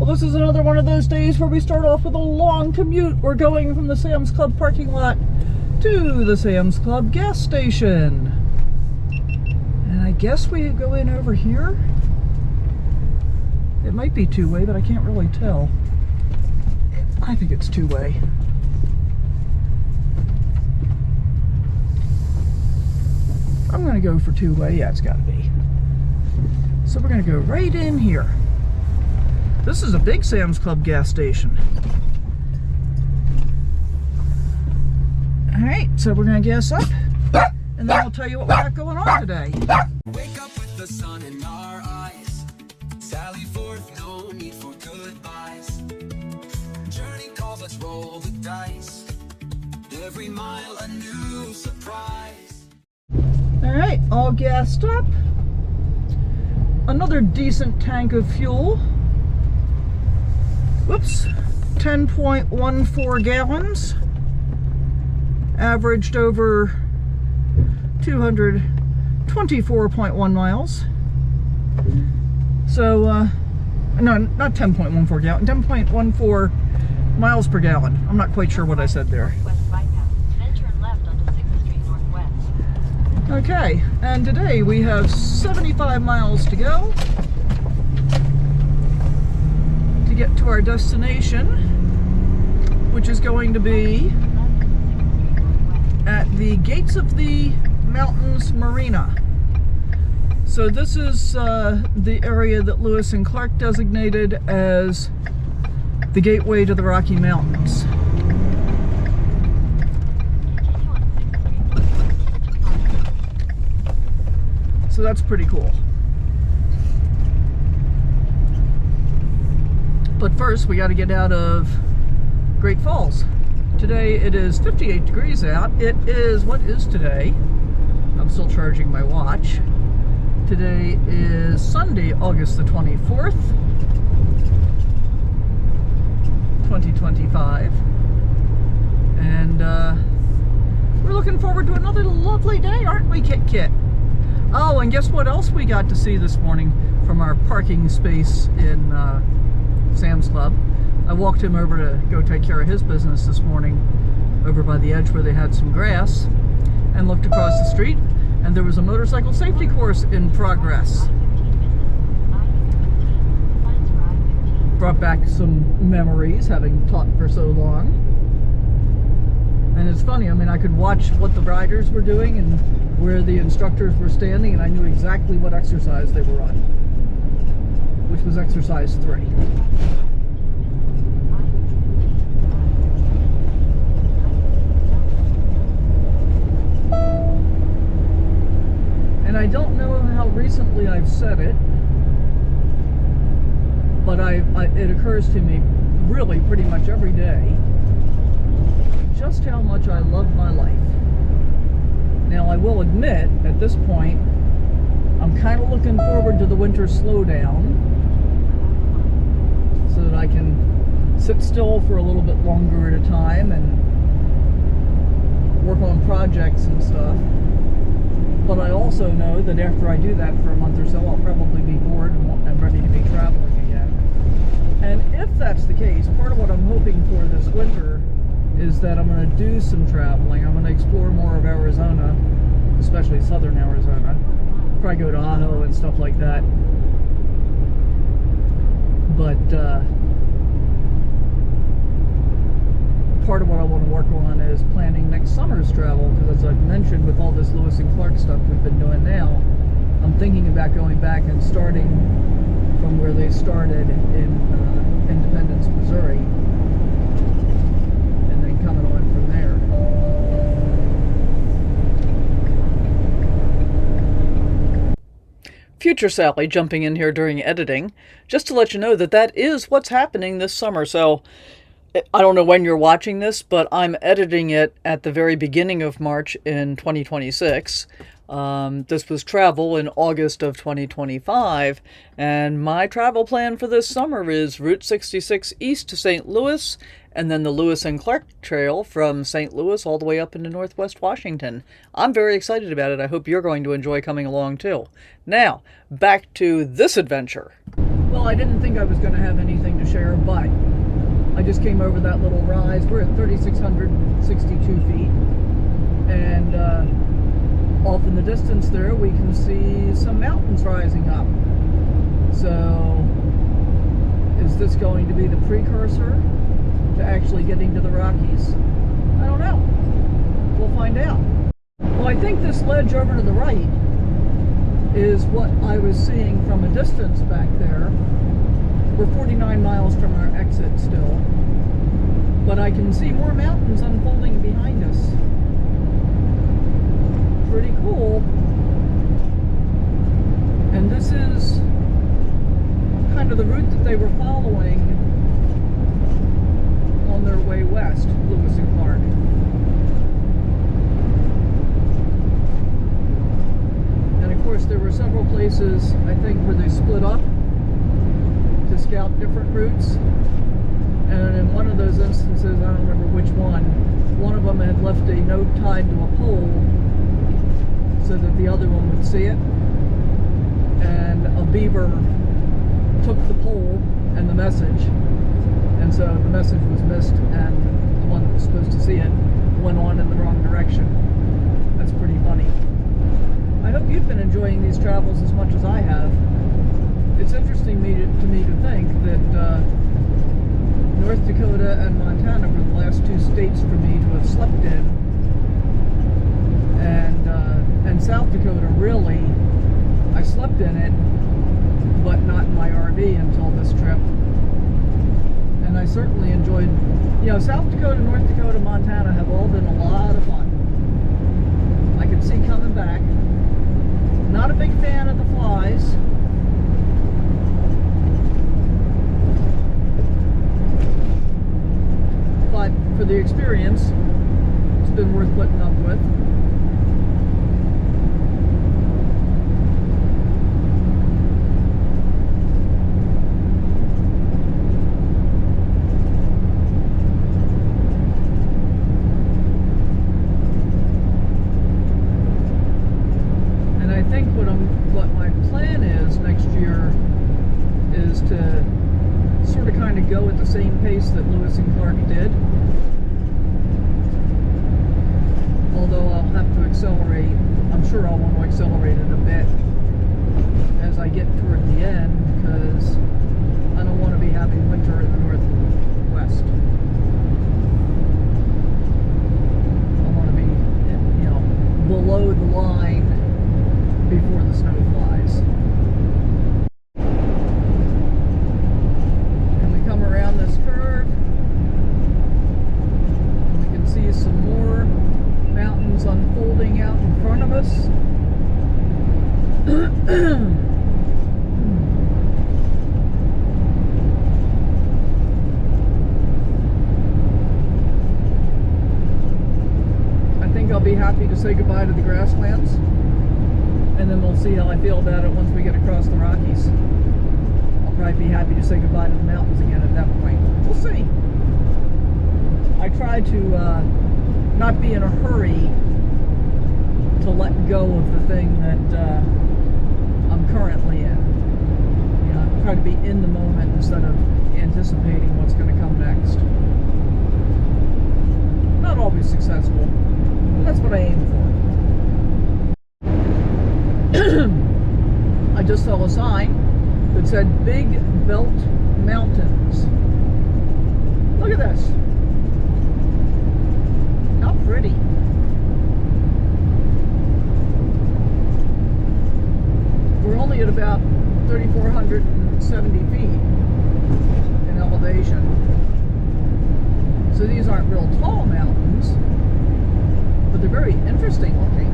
Well, this is another one of those days where we start off with a long commute. We're going from the Sam's Club parking lot to the Sam's Club gas station. And I guess we go in over here. It might be two-way, but I can't really tell. I think it's two-way. I'm gonna go for two-way. Yeah, it's gotta be. So we're gonna go right in here. This is a big Sam's Club gas station. All right, so we're gonna gas up, and then I'll tell you what we got going on today. Wake up with the sun in our eyes. Sally forth, no need for goodbyes. Journey calls, let's roll the dice. Every mile a new surprise. All right, all gassed up. Another decent tank of fuel. Whoops, 10.14 gallons. Averaged over 224.1 miles. So, no, not 10.14 gallon, 10.14 miles per gallon. I'm not quite sure what I said there. Okay, and today we have 75 miles to go to get to our destination, which is going to be at the Gates of the Mountains Marina. So this is the area that Lewis and Clark designated as the gateway to the Rocky Mountains. So that's pretty cool. But first we got to get out of Great Falls. Today it is 58 degrees out. It is, what is today? I'm still charging my watch. Today is Sunday, August the 24th, 2025. And we're looking forward to another lovely day, aren't we, Kit Kit? Oh, and guess what else we got to see this morning from our parking space in Sam's Club? I walked him over to go take care of his business this morning over by the edge where they had some grass, and looked across the street, and there was a motorcycle safety course in progress. Brought back some memories, having taught for so long. And it's funny, I mean, I could watch what the riders were doing and where the instructors were standing, and I knew exactly what exercise they were on, which was exercise 3. And I don't know how recently I've said it, but it occurs to me really pretty much every day just how much I love my life. Now, I will admit, at this point, I'm kind of looking forward to the winter slowdown so that I can sit still for a little bit longer at a time and work on projects and stuff. But I also know that after I do that for a month or so, I'll probably be bored and ready to be traveling again. And if that's the case, part of what I'm hoping for this winter is that I'm going to do some traveling. I'm going to explore more of Arizona, especially southern Arizona. Probably go to Ajo and stuff like that. But part of what I want to work on is planning next summer's travel, because as I've mentioned, with all this Lewis and Clark stuff we've been doing now, I'm thinking about going back and starting from where they started in Independence, Missouri, and then coming on from there. Future Sally jumping in here during editing, just to let you know that that is what's happening this summer. So I don't know when you're watching this, but I'm editing it at the very beginning of March in 2026. This was travel in August of 2025, and my travel plan for this summer is Route 66 east to St. Louis, and then the Lewis and Clark Trail from St. Louis all the way up into Northwest Washington. I'm very excited about it. I hope you're going to enjoy coming along too. Now, back to this adventure. Well, I didn't think I was going to have anything to share, but I just came over that little rise. We're at 3,662 feet. And off in the distance there, we can see some mountains rising up. So, is this going to be the precursor to actually getting to the Rockies? I don't know. We'll find out. Well, I think this ledge over to the right is what I was seeing from a distance back there. We're 49 miles from our exit still, but I can see more mountains unfolding behind us. Pretty cool. And this is kind of the route that they were following on their way west, Lewis and Clark. And of course there were several places, I think, where they split up to scout different routes. And in one of those instances, I don't remember which one of them had left a note tied to a pole so that the other one would see it. And a beaver took the pole and the message, and so the message was missed, and the one that was supposed to see it went on in the wrong direction. That's pretty funny. I hope you've been enjoying these travels as much as I have. It's interesting to me to think that North Dakota and Montana were the last two states for me to have slept in, and South Dakota, really, I slept in it, but not in my RV until this trip. And I certainly enjoyed, South Dakota, North Dakota, Montana have all been a lot of fun. I could see coming back. Not a big fan of the flies. But for the experience, it's been worth putting up with. What my plan is next year is to sort of kind of go at the same pace that Lewis and Clark did. Although I'll have to accelerate, I'm sure I'll want to accelerate it a bit as I get toward the end, because I don't want to be having winter in the Northwest. I want to be, below the line before the snow flies. And we come around this curve, and we can see some more mountains unfolding out in front of us. I think I'll be happy to say goodbye to the grasslands. And then we'll see how I feel about it once we get across the Rockies. I'll probably be happy to say goodbye to the mountains again at that point. We'll see. I try to not be in a hurry to let go of the thing that I'm currently in. I try to be in the moment instead of anticipating what's going to come next. Not always successful, but that's what I aim for. I just saw a sign that said Big Belt Mountains. Look at this. How pretty. We're only at about 3,470 feet in elevation. So these aren't real tall mountains, but they're very interesting looking.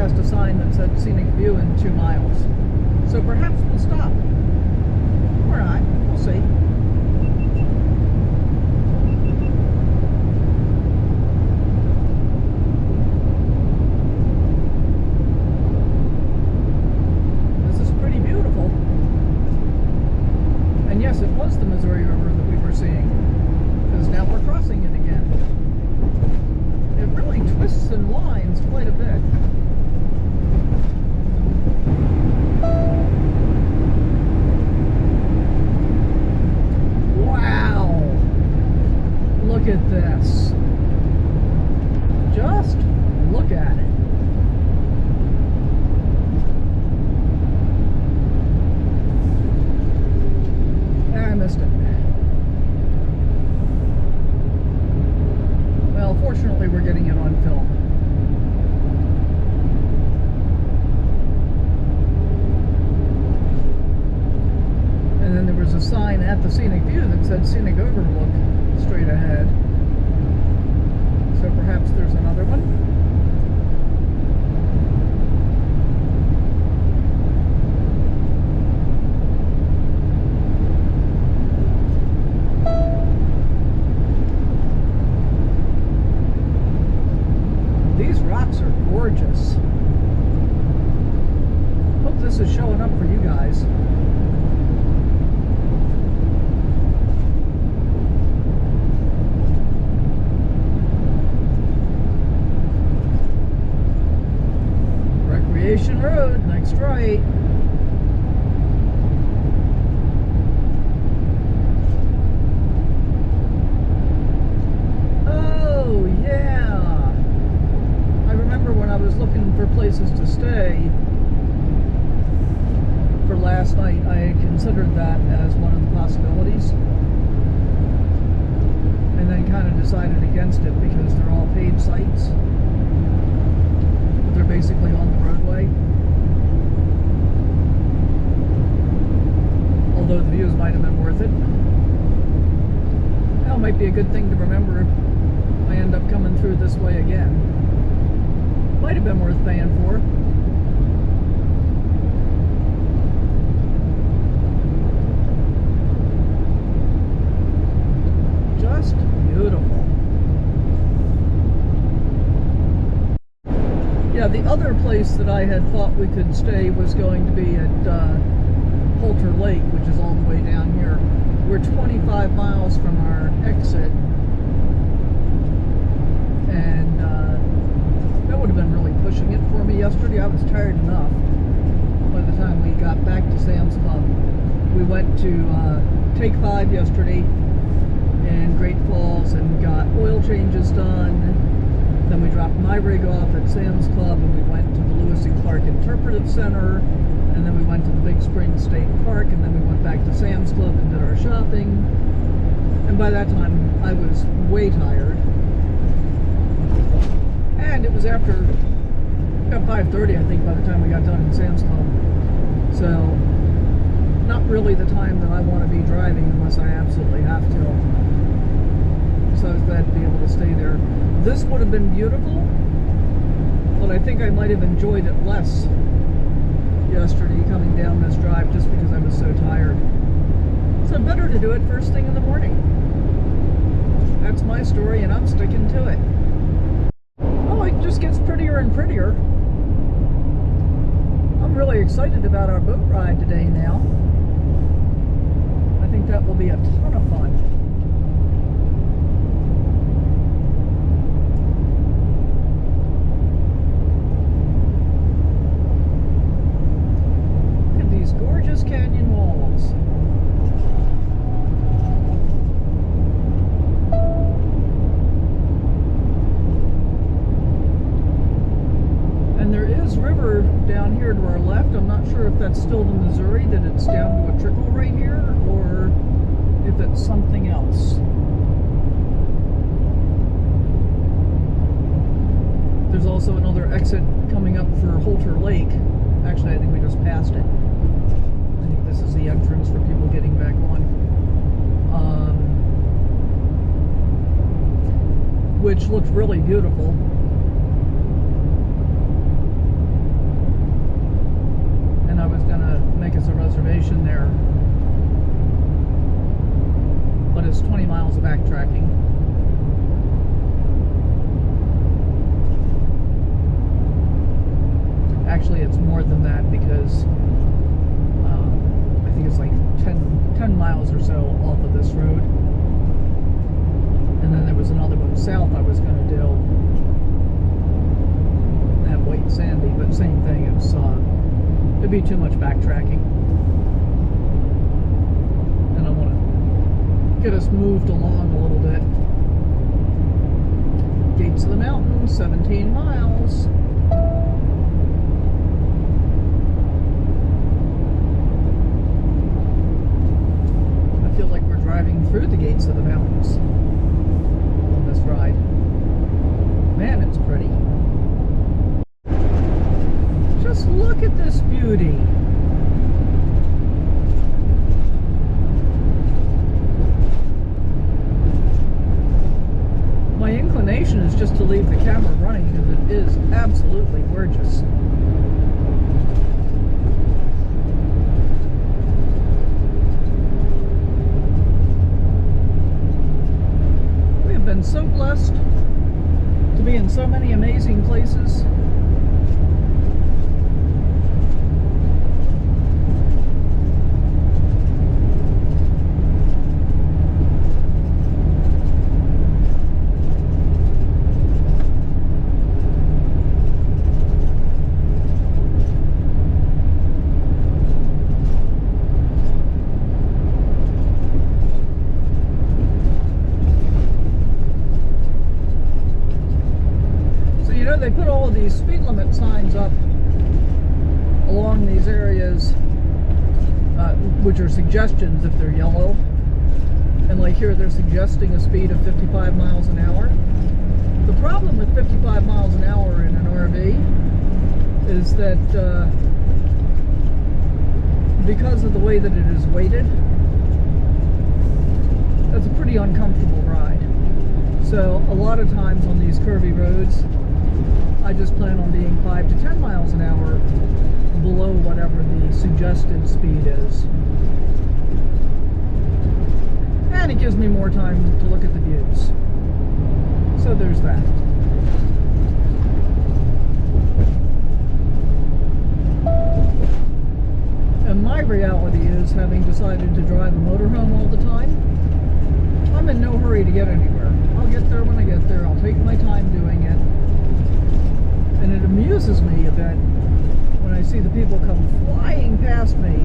past a sign that said scenic view in 2 miles. So perhaps we'll stop. Or not. We'll see. This is pretty beautiful. And yes, it was the Missouri River that we were seeing. Because now we're crossing it again. It really twists and winds quite a bit. Wow! Look at this. Just look at it. I missed it. Well, fortunately we're getting it on film. And then there was a sign at the scenic view that said scenic overlook straight ahead. So perhaps there's another one. These rocks are gorgeous. Hope this is showing up for you guys. Recreation Road, next right. Oh, yeah. I remember when I was looking for places to stay for last night, I had considered that as one of the possibilities. And then kind of decided against it because they're all paid sites. They're basically on the roadway. Although the views might have been worth it. That might be a good thing to remember if I end up coming through this way again. Might have been worth paying for. Just beautiful. Yeah, the other place that I had thought we could stay was going to be at Holter Lake, which is all the way down here. We're 25 miles from our exit, and that would have been really pushing it for me yesterday. I was tired enough by the time we got back to Sam's Club. We went to Take 5 yesterday in Great Falls and got oil changes done. Then we dropped my rig off at Sam's Club and we went to the Lewis and Clark Interpretive Center, and then we went to the Big Spring State Park, and then we went back to Sam's Club and did our shopping. And by that time I was way tired. And it was after about 5:30, I think, by the time we got done in Sam's Club. So not really the time that I want to be driving unless I absolutely have to. So I was glad to be able to stay there. This would have been beautiful, but I think I might have enjoyed it less yesterday coming down this drive just because I was so tired. So better to do it first thing in the morning. That's my story and I'm sticking to it. Oh, it just gets prettier and prettier. I'm really excited about our boat ride today now. I think that will be a ton of fun. Gorgeous canyon walls. And there is river down here to our left. I'm not sure if that's still the Missouri, that it's down to a trickle right here, or if it's something else. There's also another exit coming up for Holter Lake. Actually, I think we just passed it. I think this is the entrance for people getting back on. Which looks really beautiful. backtracking. Actually, it's more than that because I think it's like 10 miles or so off of this road. And then there was another one south I was going to do. That White Sandy, but same thing. It'd be too much backtracking. And I want to get us moved along a little bit. Gates of the Mountain, 17 miles. I feel like we're driving through the gates of the mountains on this ride. Man, it's pretty. Just look at this beauty. My inclination is just to leave the camera running because it is absolutely gorgeous. We have been so blessed to be in so many amazing places. They put all of these speed limit signs up along these areas, which are suggestions if they're yellow. And like here, they're suggesting a speed of 55 miles an hour. The problem with 55 miles an hour in an RV is that because of the way that it is weighted, that's a pretty uncomfortable ride. So a lot of times on these curvy roads, I just plan on being 5 to 10 miles an hour below whatever the suggested speed is. And it gives me more time to look at the views. So there's that. And my reality is, having decided to drive a motorhome all the time, I'm in no hurry to get anywhere. I'll get there when I get there. I'll take my time doing it. And it amuses me a bit when I see the people come flying past me,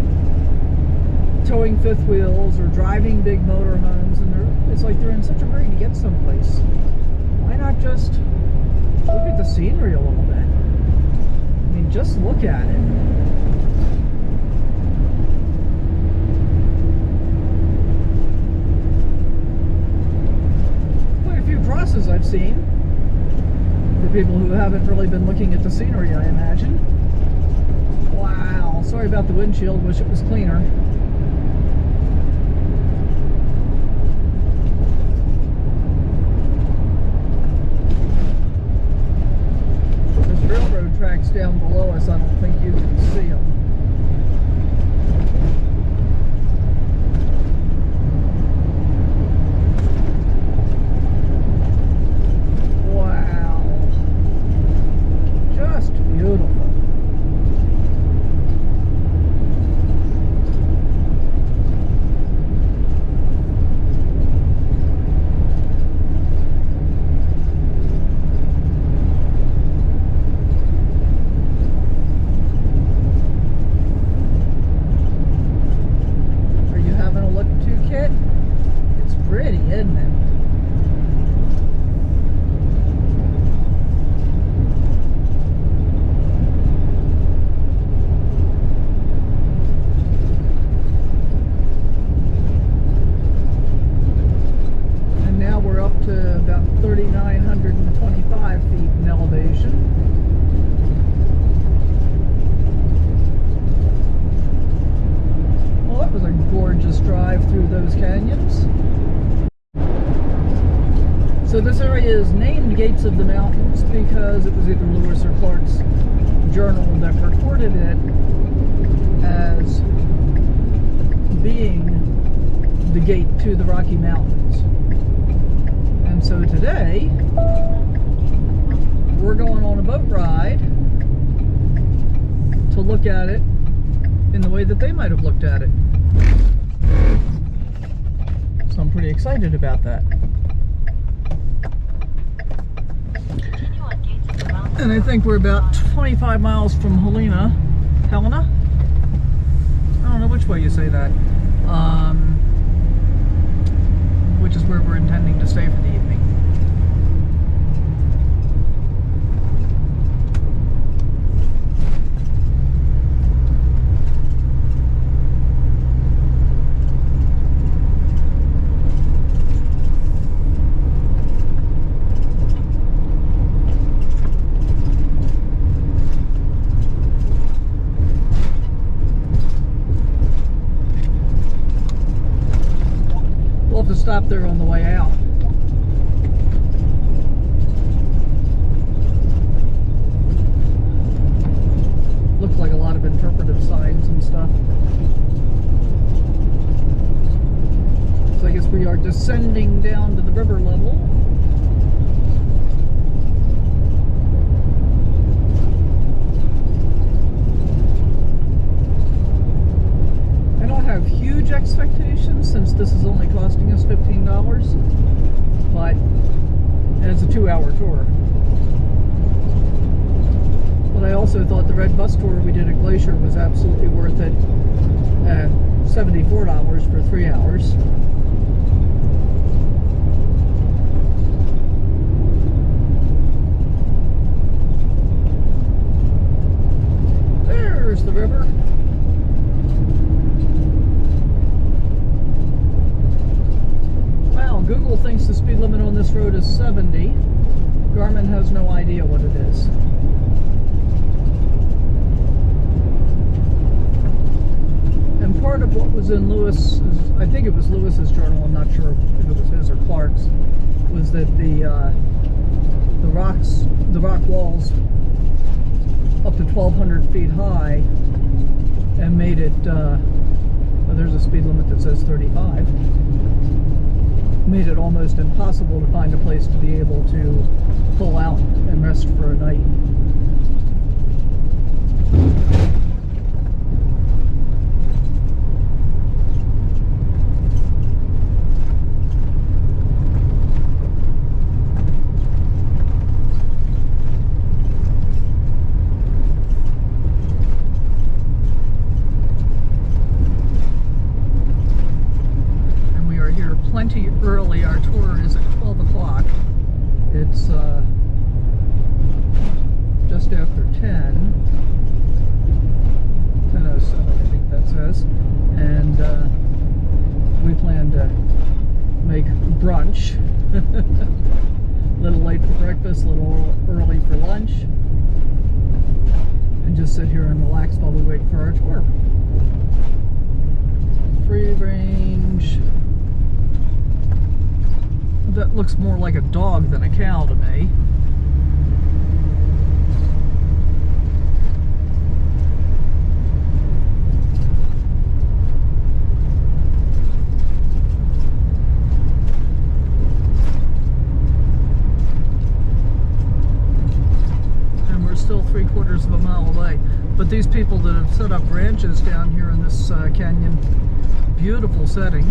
towing fifth wheels or driving big motorhomes, and it's like they're in such a hurry to get someplace. Why not just look at the scenery a little bit? I mean, just look at it. Quite a few crosses I've seen. For people who haven't really been looking at the scenery, I imagine. Wow, sorry about the windshield, wish it was cleaner. There's railroad tracks down below us, I don't think you can see them. To about 3,925 feet in elevation. Well, that was a gorgeous drive through those canyons. So this area is named Gates of the Mountains because it was either Lewis or Clark's journal that recorded it as being the gate to the Rocky Mountains. And so today, we're going on a boat ride to look at it in the way that they might have looked at it. So I'm pretty excited about that. And I think we're about 25 miles from Helena. Helena? I don't know which way you say that. Which is where we're intending to stay for the evening. We'll have to stop there on the way out. Looks like a lot of interpretive signs and stuff. So I guess we are descending down to the river level. I don't have huge expectations since this is only costing us $15, but and it's a 2-hour tour. But I also thought the red bus tour we did at Glacier was absolutely worth it at $74 for 3 hours. There's the river. Google thinks the speed limit on this road is 70. Garmin has no idea what it is. And part of what was in Lewis's, I think it was Lewis's journal, I'm not sure if it was his or Clark's, was that the rock walls up to 1,200 feet high and made it, well, there's a speed limit that says 35. Made it almost impossible to find a place to be able to pull out and rest for a night. Plenty early. Our tour is at 12 o'clock. It's just after 10. 10:07, I think that says. And we plan to make brunch. A little late for breakfast, a little early for lunch. And just sit here and relax while we wait for our tour. Free range. That looks more like a dog than a cow to me. And we're still 3/4 of a mile away. But these people that have set up ranches down here in this canyon, beautiful setting.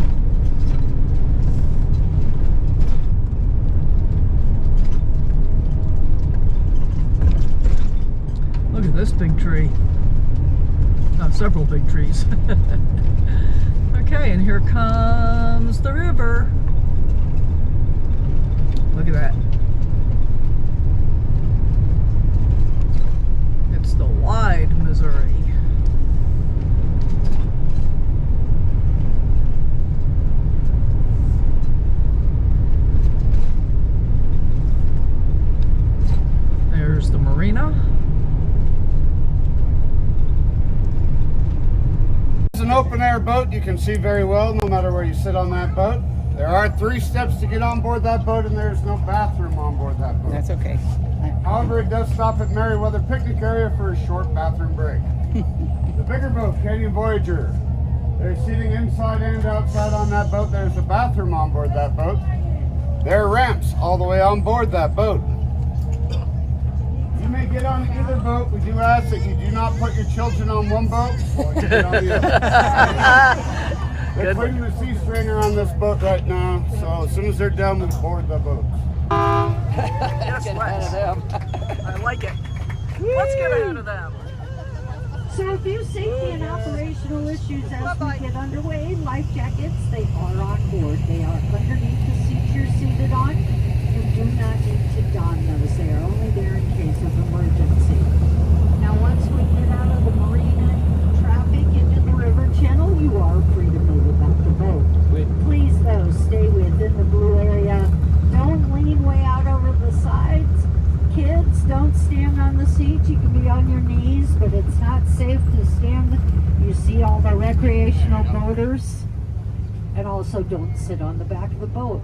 Look at this big tree. Several big trees. Okay, and here comes the river. Look at that. It's the wide Missouri. There's the marina. An open air boat you can see very well no matter where you sit on that boat. There are 3 steps to get on board that boat and there's no bathroom on board that boat. That's okay. However, it does stop at Meriwether Picnic Area for a short bathroom break. The bigger boat, Canyon Voyager. There's seating inside and outside on that boat. There's a bathroom on board that boat. There are ramps all the way on board that boat. You may get on either boat. We do ask that you do not put your children on one boat while you get on the other. They're putting the sea strainer on this boat right now, so as soon as they're done, we board the boat. Yes, let's. I like it. Let's get ahead of them. So a few safety and operational issues as we get underway. Life jackets, they are on board. They are underneath the seats you're seated on. You do not need to don those. They are only there in case of emergency. Now once we get out of the marina traffic into the river channel, you are free to move about the boat. Please though, stay within the blue area. Don't lean way out over the sides. Kids, don't stand on the seats. You can be on your knees, but it's not safe to stand. You see all the recreational boaters. And also don't sit on the back of the boat.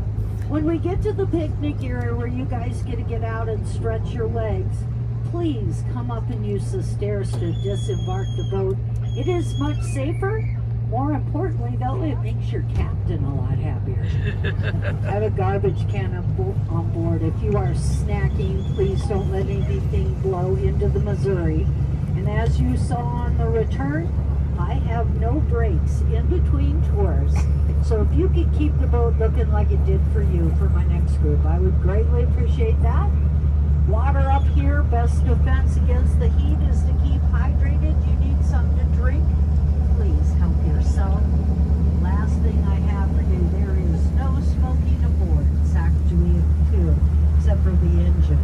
When we get to the picnic area where you guys get to get out and stretch your legs, please come up and use the stairs to disembark the boat. It is much safer. More importantly, though, it makes your captain a lot happier. Have a garbage can on board. If you are snacking, please don't let anything blow into the Missouri. And as you saw on the return, I have no breaks in between tours. So if you could keep the boat looking like it did for you for my next group, I would greatly appreciate that. Water up here, best defense against the heat is to keep hydrated. You need something to drink. Please help yourself. Last thing I have for you, there is no smoking aboard. It's actually too, except for the engine.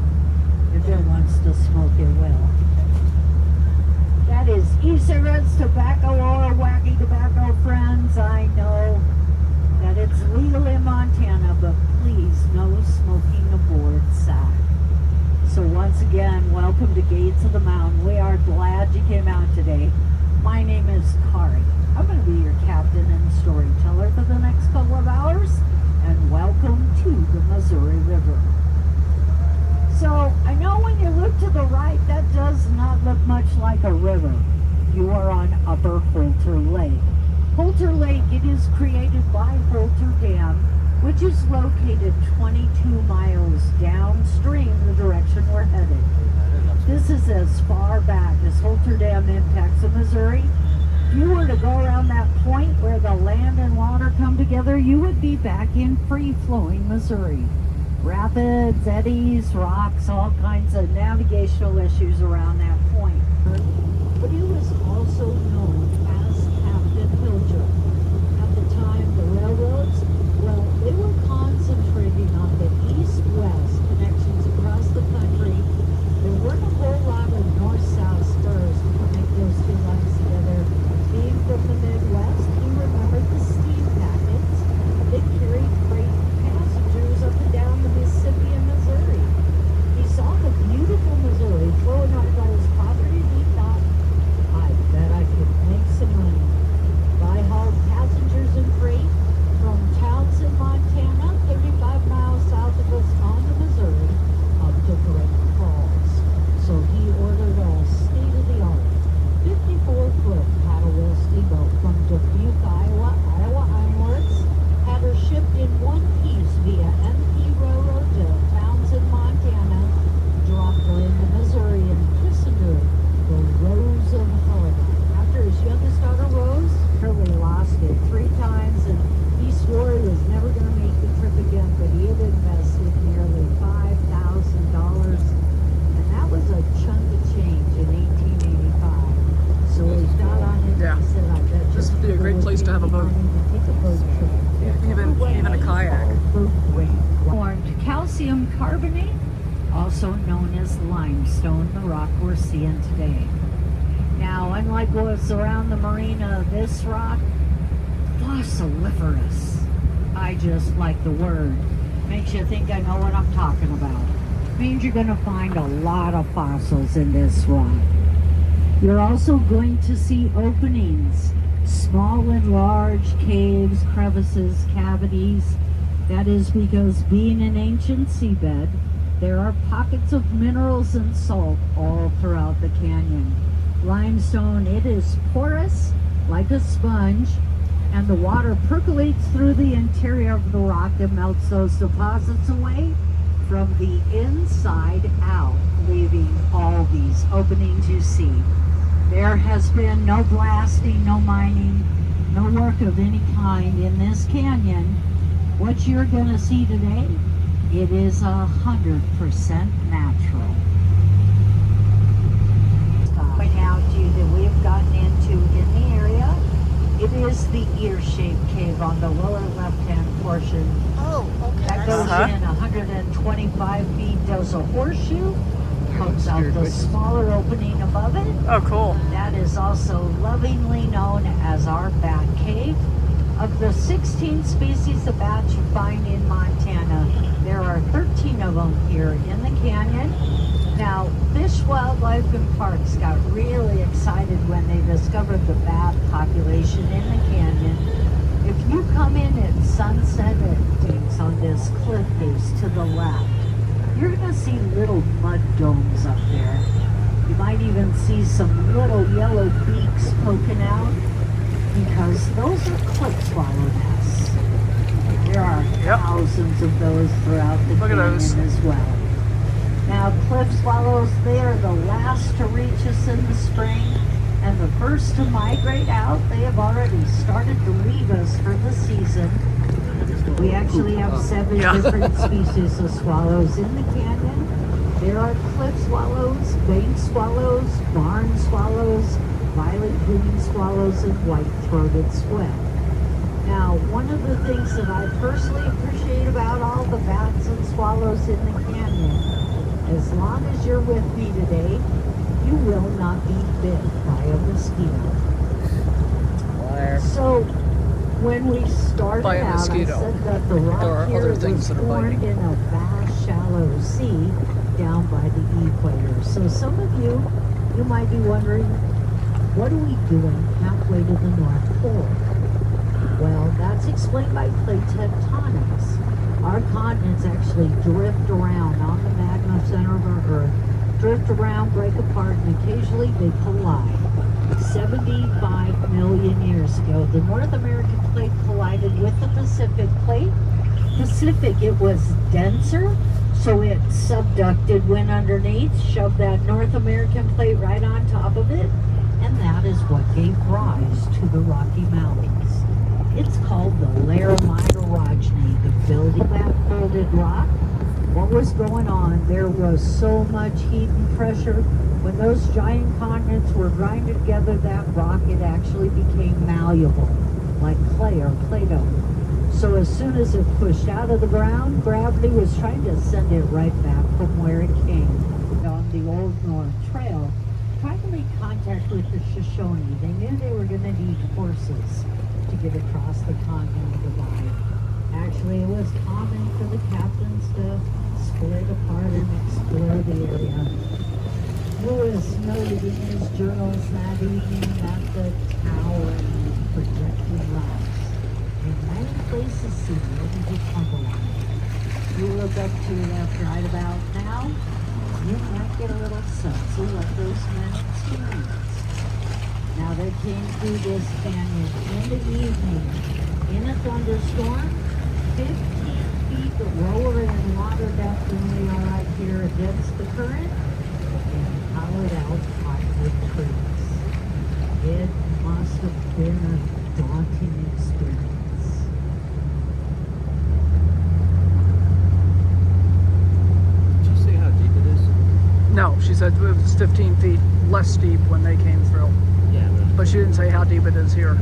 If it wants to smoke, it will. That is e-cigarettes, tobacco, or wacky tobacco, friends. I know that it's legal in Montana, but please, no smoking aboard SAC. So once again, welcome to Gates of the Mountain. We are glad you came out today. My name is Kari. I'm going to be your captain and storyteller for the next couple of hours, and welcome to the Missouri River. So, I know when you look to the right, that does not look much like a river. You are on Upper Holter Lake. Holter Lake, it is created by Holter Dam, which is located 22 miles downstream the direction we're headed. This is as far back as Holter Dam impacts the Missouri. If you were to go around that point where the land and water come together, you would be back in free-flowing Missouri. Rapids, eddies, rocks, all kinds of navigational issues around that point. But he was also known as Captain Pilger. At the time, the railroads, well, they were concentrating on the east-west connections across the country. There weren't a whole lot of north-south spurs to connect those two lines together. Being from the Midwest, he remembered the steam packets. They carried freight passengers up and down the Mississippi and Missouri. He saw the beautiful Missouri flowing right by his property, and he thought, I bet I could make some money. I hauled passengers and freight from Townsend, Montana, 35 miles south of us on the Missouri, up to Great Falls. So he ordered a state-of-the-art 54-foot paddle wheel steamboat from Dubuque, Iowa, onwards, had her shipped in one piece via MP Railroad to Townsend, Montana, dropped her in the Missouri and christened her the Rose of Helena. After his youngest daughter, Rose, Curly lost it 3 times, and he swore he was never going to make the trip again, but he had invested nearly $5,000, and that was a chunk of change in 1885. So he got on it and he said, I bet This would be a great place to have a boat. Even a kayak. Formed calcium carbonate, also known as limestone, the rock we're seeing today. Now, unlike what's around the marina, this rock, fossiliferous. I just like the word. Makes you think I know what I'm talking about. Means you're going to find a lot of fossils in this rock. You're also going to see openings, small and large caves, crevices, cavities. That is because being an ancient seabed, there are pockets of minerals and salt all throughout the canyon. Limestone, it is porous like a sponge, and the water percolates through the interior of the rock and melts those deposits away from the inside out, leaving all these openings you see. There has been no blasting, no mining, no work of any kind in this canyon. What you're going to see today, it is 100% natural. Point out to you that we've gotten into in the area. It is the ear-shaped cave on the lower left-hand portion. Oh, okay. That goes in 125 feet. There's a horseshoe. Comes out the smaller opening above it. Oh, cool. That is also lovingly known as our bat cave. Of the 16 species of bats you find in Montana, there are 13 of them here in the canyon. Now, Fish, Wildlife, and Parks got really excited when they discovered the bat population in the canyon. If you come in at sunset at on this cliff face to the left, you're going to see little mud domes up there. You might even see some little yellow beaks poking out, because those are cliff swallow nests. There are thousands of those throughout the canyon as well. Now, cliff swallows, they are the last to reach us in the spring and the first to migrate out. They have already started to leave us for the season. We actually have 7 different species of swallows in the canyon. There are cliff swallows, bank swallows, barn swallows, violet green swallows, and white-throated swift. Now, one of the things that I personally appreciate about all the bats and swallows in the canyon, as long as you're with me today, you will not be bit by a mosquito. So, when we started By a out, mosquito. I said that the There rock are here other was things that are formed biting. in a vast, shallow sea down by the equator. So some of you might be wondering, what are we doing halfway to the North Pole? Well, that's explained by plate tectonics. Our continents actually drift around on the magma center of our Earth, drift around, break apart, and occasionally they collide. 75 million years ago, the North American plate collided with the Pacific plate. Pacific, it was denser, so it subducted, went underneath, shoved that North American plate right on top of it, and that is what gave rise to the Rocky Mountains. It's called the Laramide orogeny, the building of that folded rock. What was going on? There was so much heat and pressure. When those giant continents were grinded together, that rock, it actually became malleable, like clay or Play-Doh. So as soon as it pushed out of the ground, gravity was trying to send it right back from where it came. On the Old North Trail, trying to make contact with the Shoshone, they knew they were going to need horses to get across the continental divide. Actually, it was common for the captains to split apart and explore the area. Lewis noted in his journals that evening that the towering projecting rocks in many places seem ready to tumble on it. You look up to the left right about now, you might get a little sense of what those men experienced. Now they came through this canyon in the evening in a thunderstorm, 15 feet lower in water depth than we are right here against the current, and hollowed out cottonwood trees. It must have been a daunting experience. Did you say how deep it is? No, she said it was 15 feet less steep when they came through. Yeah, But she didn't say how deep it is here.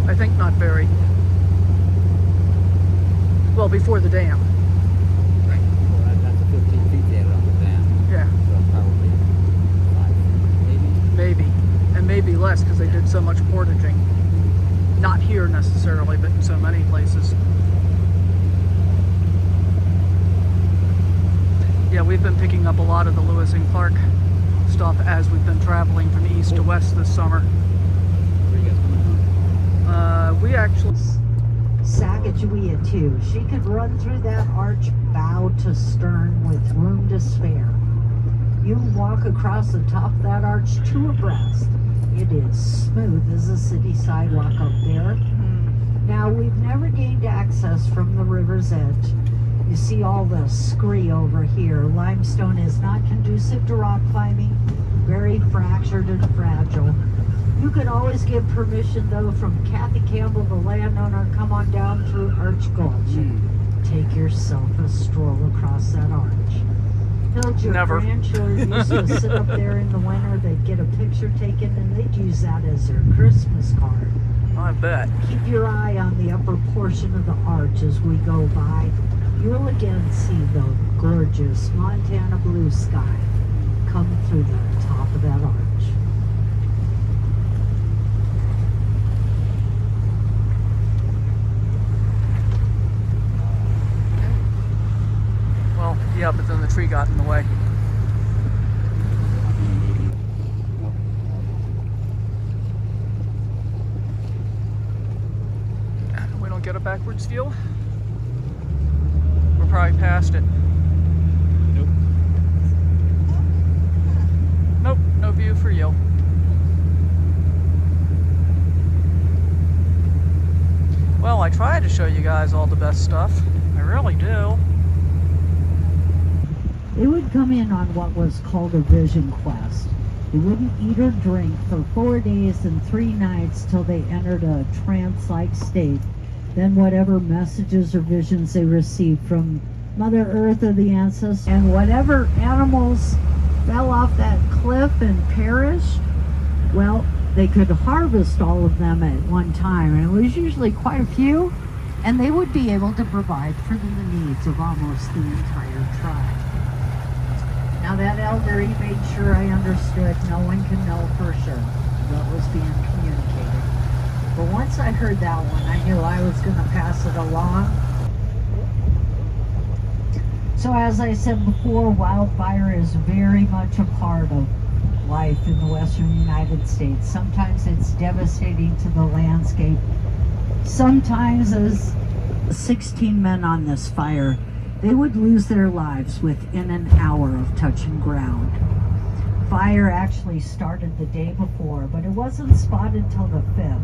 I think not very. Well, before the dam. Right. Well, that's a 15 feet there on the dam. Yeah, So probably 5 feet, maybe. maybe. And maybe less because they did so much portaging. Not here necessarily, but in so many places. Yeah, we've been picking up a lot of the Lewis and Clark stuff as we've been traveling from east to west this summer. Where are you guys coming from? We actually... Sagged Julia too. She could run through that arch bow to stern with room to spare. You walk across the top of that arch two abreast. It is smooth as a city sidewalk up there. Now, we've never gained access from the river's edge. You see all the scree over here. Limestone is not conducive to rock climbing, very fractured and fragile. You can always get permission, though, from Kathy Campbell, the landowner, come on down through Arch Gulch and take yourself a stroll across that arch. Your Never. grandchildren used to sit up there in the winter. They'd get a picture taken, and they'd use that as their Christmas card. I bet. Keep your eye on the upper portion of the arch as we go by. You'll again see the gorgeous Montana blue sky come through the top of that arch. Well, yeah, but then the tree got in the way. We don't get a backwards view. We're probably past it. Nope. Nope, no view for you. Well, I try to show you guys all the best stuff. I really do. They would come in on what was called a vision quest. They wouldn't eat or drink for 4 days and 3 nights till they entered a trance-like state. Then whatever messages or visions they received from Mother Earth or the ancestors, and whatever animals fell off that cliff and perished, well, they could harvest all of them at one time, and it was usually quite a few, and they would be able to provide for the needs of almost the entire tribe. Now that elder, he made sure I understood no one can know for sure what was being communicated. But once I heard that one, I knew I was going to pass it along. So as I said before, wildfire is very much a part of life in the western United States. Sometimes it's devastating to the landscape. Sometimes, as 16 men on this fire, they would lose their lives within an hour of touching ground. Fire actually started the day before, but it wasn't spotted till the 5th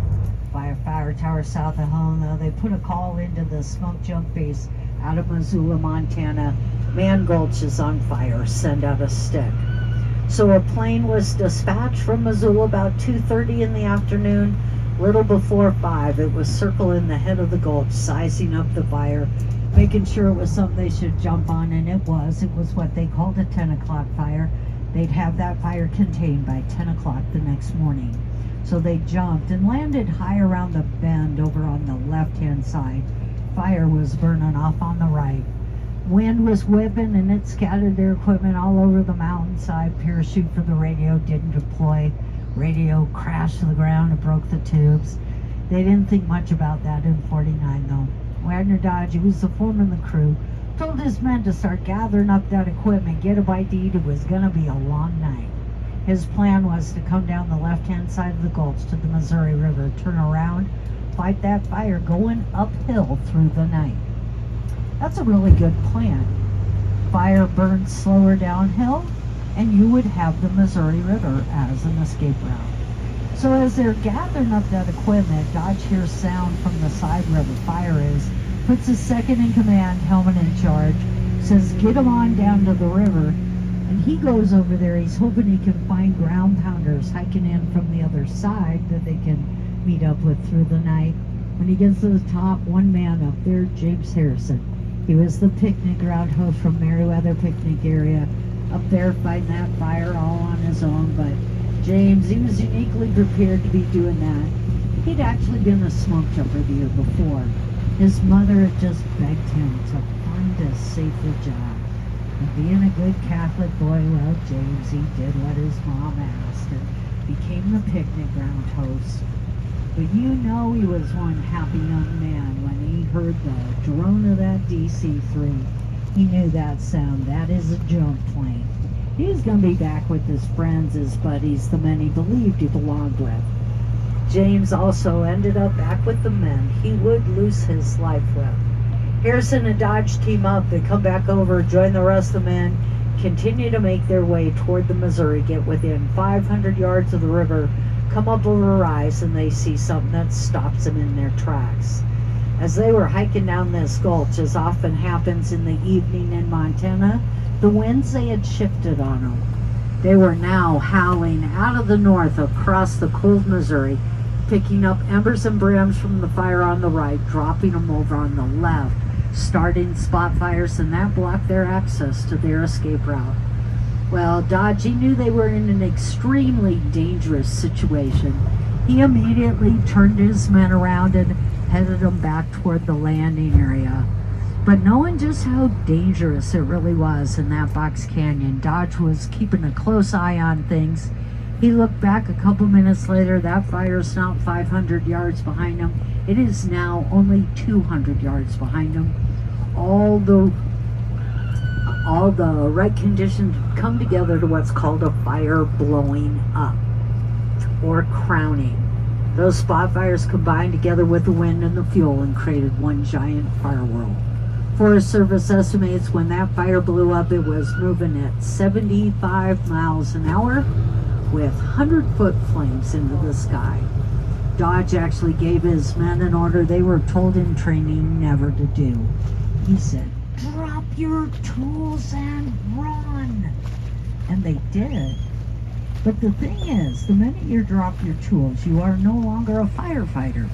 by a fire tower south of Helena. They put a call into the smoke jump base out of Missoula, Montana. Man Gulch is on fire, send out a stick. So a plane was dispatched from Missoula about 2:30 in the afternoon. Little before 5, it was circling the head of the gulch, sizing up the fire, making sure it was something they should jump on, and it was. It was what they called a 10 o'clock fire. They'd have that fire contained by 10 o'clock the next morning. So they jumped and landed high around the bend over on the left-hand side. Fire was burning off on the right. Wind was whipping, and it scattered their equipment all over the mountainside. Parachute for the radio didn't deploy. Radio crashed to the ground and broke the tubes. They didn't think much about that in 49, though. Wagner Dodge, who was the foreman of the crew, told his men to start gathering up that equipment, get it by deed. It was going to be a long night. His plan was to come down the left-hand side of the gulch to the Missouri River, turn around, fight that fire going uphill through the night. That's a really good plan. Fire burned slower downhill, and you would have the Missouri River as an escape route. So as they're gathering up that equipment, Dodge hears sound from the side where the fire is, puts his second in command, helmet in charge, says get him on down to the river, and he goes over there. He's hoping he can find ground pounders hiking in from the other side that they can meet up with through the night. When he gets to the top, one man up there, James Harrison. He was the picnic route host from Meriwether picnic area, up there fighting that fire all on his own. But James, he was uniquely prepared to be doing that. He'd actually been a smoke jumper the year before. His mother had just begged him to find a safer job. And being a good Catholic boy, well, James, he did what his mom asked and became the picnic ground host. But you know he was one happy young man when he heard the drone of that DC-3. He knew that sound. That is a jump plane. He was going to be back with his friends, his buddies, the men he believed he belonged with. James also ended up back with the men he would lose his life with. Harrison and Dodge team up. They come back over, join the rest of the men, continue to make their way toward the Missouri, get within 500 yards of the river, come up over a rise, and they see something that stops them in their tracks. As they were hiking down this gulch, as often happens in the evening in Montana, the winds they had shifted on them. They were now howling out of the north across the cold Missouri, picking up embers and brims from the fire on the right, dropping them over on the left, starting spot fires, and that blocked their access to their escape route. Well, Dodge, he knew they were in an extremely dangerous situation. He immediately turned his men around and headed them back toward the landing area. But knowing just how dangerous it really was in that box canyon, Dodge was keeping a close eye on things. He looked back a couple minutes later. That fire's not 500 yards behind him. It is now only 200 yards behind him. All the right conditions come together to what's called a fire blowing up, or crowning. Those spot fires combined together with the wind and the fuel and created one giant fire whirl. Forest Service estimates when that fire blew up, it was moving at 75 miles an hour with 100-foot flames into the sky. Dodge actually gave his men an order they were told in training never to do. He said, "Drop your tools and run." And they did. But the thing is, the minute you drop your tools, you are no longer a firefighter.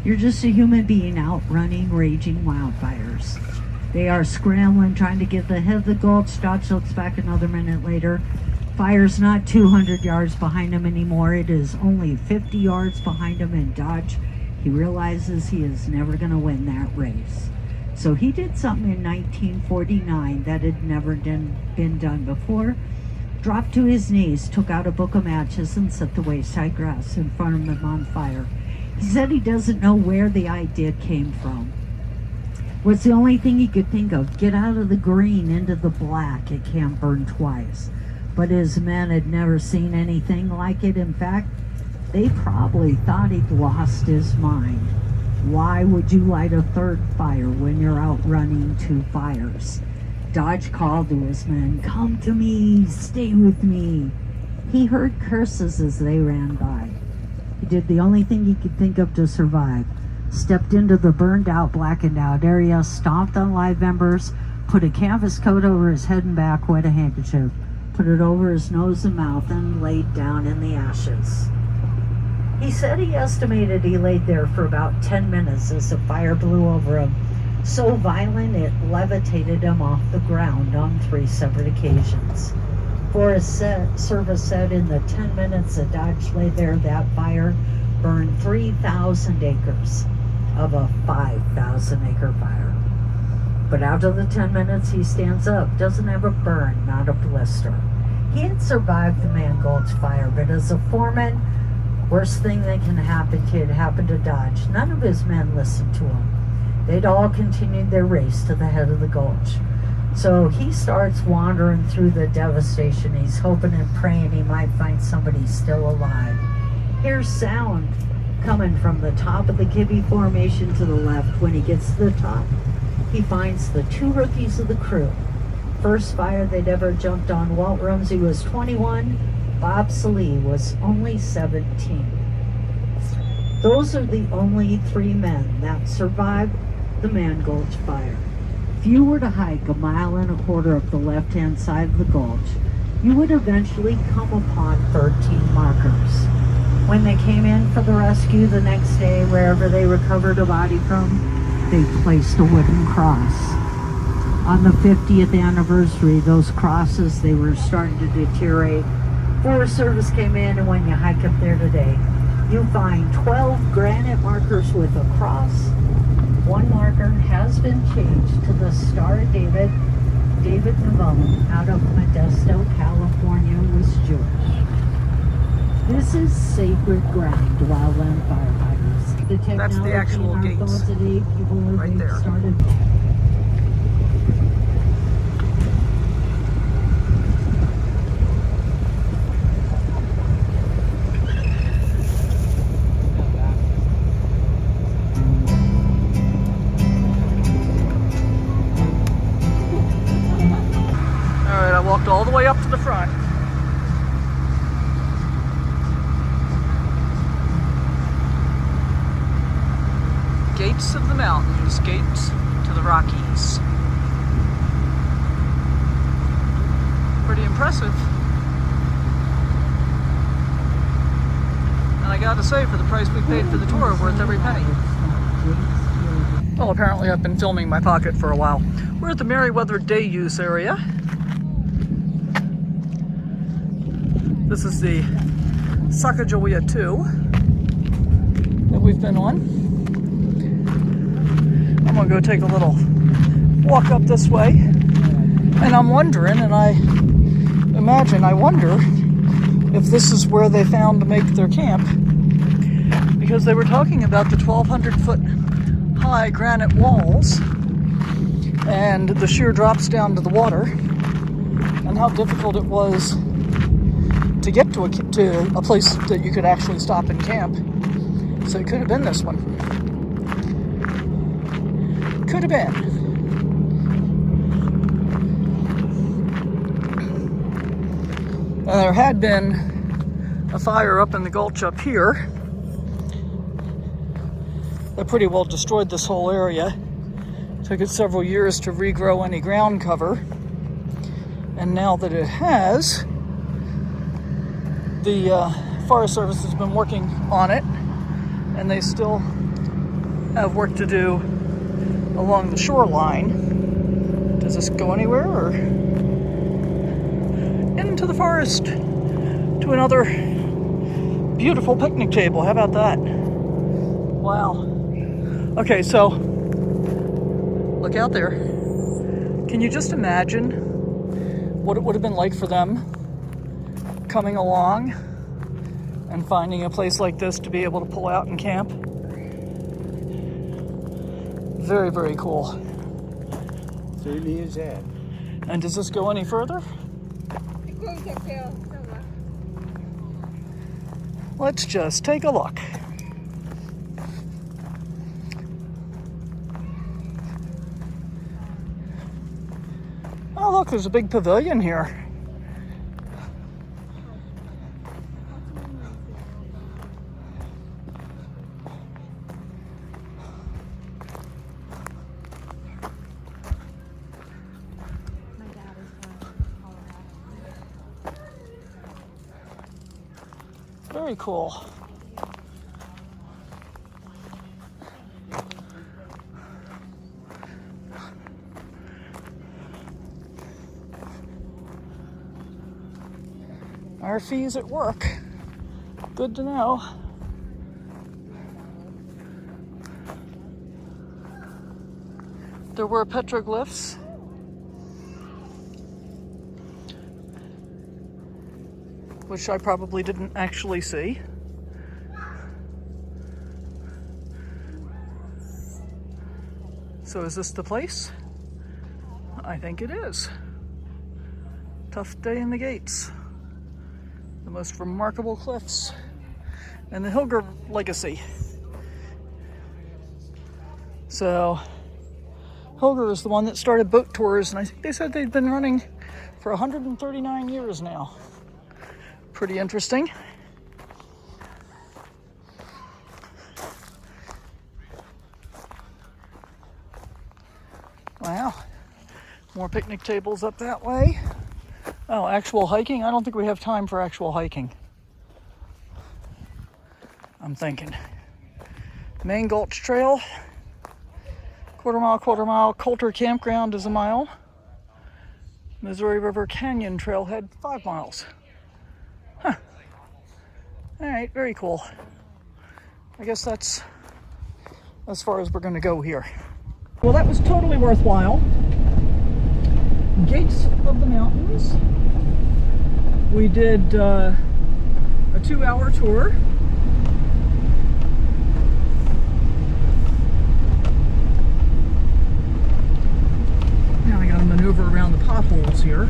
You're just a human being out running raging wildfires. They are scrambling, trying to get ahead of the gulch. Dodge looks back another minute later. Fire's not 200 yards behind him anymore. It is only 50 yards behind him, and Dodge, he realizes he is never going to win that race. So he did something in 1949 that had never been done before. Dropped to his knees, took out a book of matches, and set the wayside grass in front of him on fire. He said he doesn't know where the idea came from. What's the only thing he could think of? Get out of the green into the black. It can't burn twice. But his men had never seen anything like it. In fact, they probably thought he'd lost his mind. Why would you light a third fire when you're out running 2 fires? Dodge called to his men, "Come to me, stay with me." He heard curses as they ran by. He did the only thing he could think of to survive. Stepped into the burned out, blackened out area, stomped on live embers, put a canvas coat over his head and back, wet a handkerchief, put it over his nose and mouth, and laid down in the ashes. He said he estimated he laid there for about 10 minutes as the fire blew over him. So violent it levitated him off the ground on 3 separate occasions. Forest Service said in the 10 minutes that Dodge lay there, that fire burned 3,000 acres of a 5,000-acre fire. But after the 10 minutes, he stands up, doesn't have a burn, not a blister. He had survived the Man Gulch fire, but as a foreman, worst thing that can happen to you had happened to Dodge. None of his men listened to him. They'd all continued their race to the head of the gulch. So he starts wandering through the devastation. He's hoping and praying he might find somebody still alive. Here's sound coming from the top of the Kibbe Formation to the left. When he gets to the top, he finds the 2 rookies of the crew. First fire they'd ever jumped on. Walt Rumsey was 21. Bob Salee was only 17. Those are the only 3 men that survived the Man Gulch fire. If you were to hike 1.25 miles up the left-hand side of the gulch, you would eventually come upon 13 markers. When they came in for the rescue the next day, wherever they recovered a body from, they placed a wooden cross. On the 50th anniversary, those crosses, they were starting to deteriorate. Forest Service came in, and when you hike up there today, you find 12 granite markers with a cross. 1 marker has been changed to the Star of David. David Navone out of Modesto, California, was Jewish. This is sacred ground to wildland firefighters. The technology That's the actual in our gates. thoughts today, people are Right there. started. way up to the front. Gates of the mountains, gates to the Rockies. Pretty impressive. And I gotta say, for the price we paid for the tour, worth every penny. Well, apparently I've been filming my pocket for a while. We're at the Meriwether Day Use area. This is the Sacagawea 2 that we've been on. I'm gonna go take a little walk up this way. And I'm wondering, and I wonder if this is where they found to make their camp. Because they were talking about the 1,200-foot high granite walls and the sheer drops down to the water, and how difficult it was to get to a place that you could actually stop and camp. So it could have been this one. Could have been. There had been a fire up in the gulch up here that pretty well destroyed this whole area. Took it several years to regrow any ground cover. And now that it has, the Forest Service has been working on it, and they still have work to do along the shoreline. Does this go anywhere, or into the forest to another beautiful picnic table? How about that? Wow. Okay, so look out there. Can you just imagine what it would have been like for them coming along and finding a place like this to be able to pull out and camp? Very, very cool. Certainly is that. And does this go any further? Let's just take a look. Oh, look, there's a big pavilion here. Very cool. Our fees at work. Good to know. There were petroglyphs. Which I probably didn't actually see. So is this the place? I think it is. Tough day in the gates. The most remarkable cliffs and the Hilger legacy. So Hilger is the one that started boat tours, and I think they said they'd been running for 139 years now. Pretty interesting. Wow. More picnic tables up that way. Oh, actual hiking? I don't think we have time for actual hiking. I'm thinking. Main Gulch Trail. Quarter mile. Coulter Campground is a mile. Missouri River Canyon Trailhead, 5 miles. Huh. All right, very cool. I guess that's as far as we're going to go here. Well, that was totally worthwhile. Gates of the Mountains. We did a 2-hour tour. Now I gotta maneuver around the potholes here.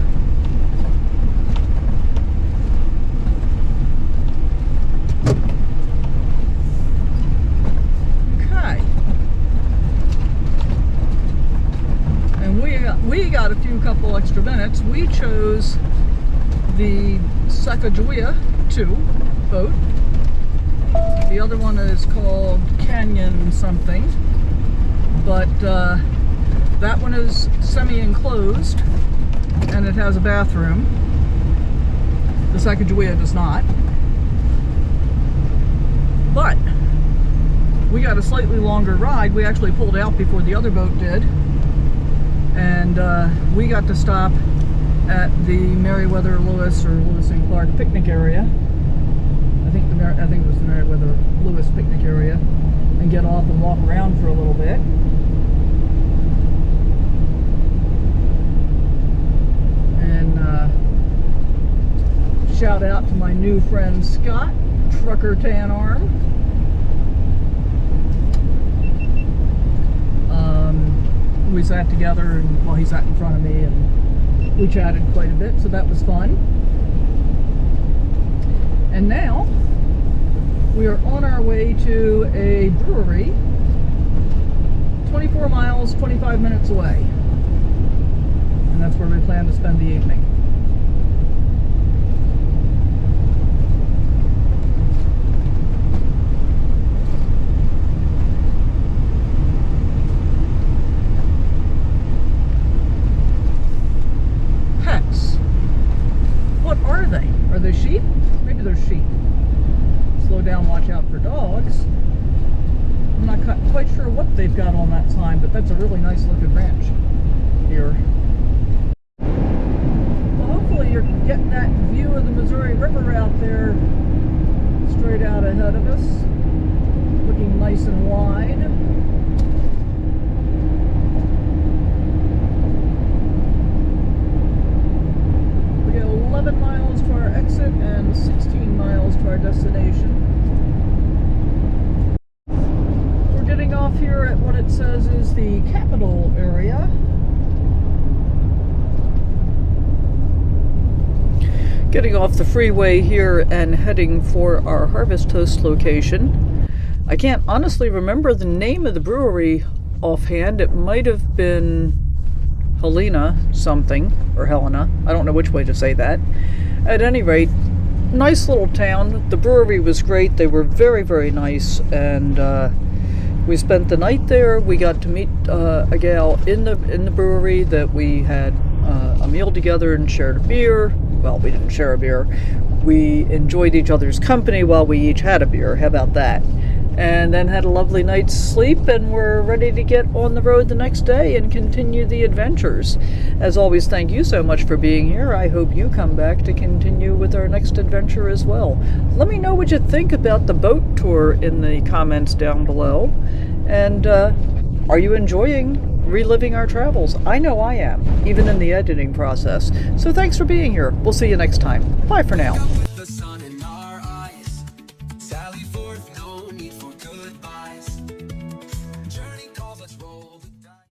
We got a couple extra minutes. We chose the Sacagawea 2 boat. The other one is called Canyon something, but that one is semi-enclosed and it has a bathroom. The Sacagawea does not. But we got a slightly longer ride. We actually pulled out before the other boat did, and we got to stop at the Meriwether Lewis or Lewis and Clark picnic area. I think it was the Meriwether Lewis picnic area, and get off and walk around for a little bit. And shout out to my new friend Scott, Trucker Tan Arm. We sat together, and well, he sat in front of me, and we chatted quite a bit, so that was fun. And now we are on our way to a brewery 24 miles, 25 minutes away. And that's where we plan to spend the evening. Pets. What are they? Are they sheep? Maybe they're sheep. Slow down, watch out for dogs. I'm not quite sure what they've got on that sign, but that's a really nice looking ranch here. Well, hopefully you're getting that view of the Missouri River out there straight out ahead of us, looking nice and wide. We got 11 miles to our exit and 16 miles to our destination. We're getting off here at what it says is the Capitol area. Getting off the freeway here and heading for our Harvest Toast location. I can't honestly remember the name of the brewery offhand. It might have been Helena something, or Helena. I don't know which way to say that. At any rate, nice little town. The brewery was great. They were very, very nice, and we spent the night there. We got to meet a gal in the brewery that we had a meal together and shared a beer. Well, we didn't share a beer. We enjoyed each other's company while we each had a beer. How about that? And then had a lovely night's sleep, and we're ready to get on the road the next day and continue the adventures. As always, thank you so much for being here. I hope you come back to continue with our next adventure as well. Let me know what you think about the boat tour in the comments down below. And are you enjoying reliving our travels? I know I am, even in the editing process. So thanks for being here. We'll see you next time. Bye for now.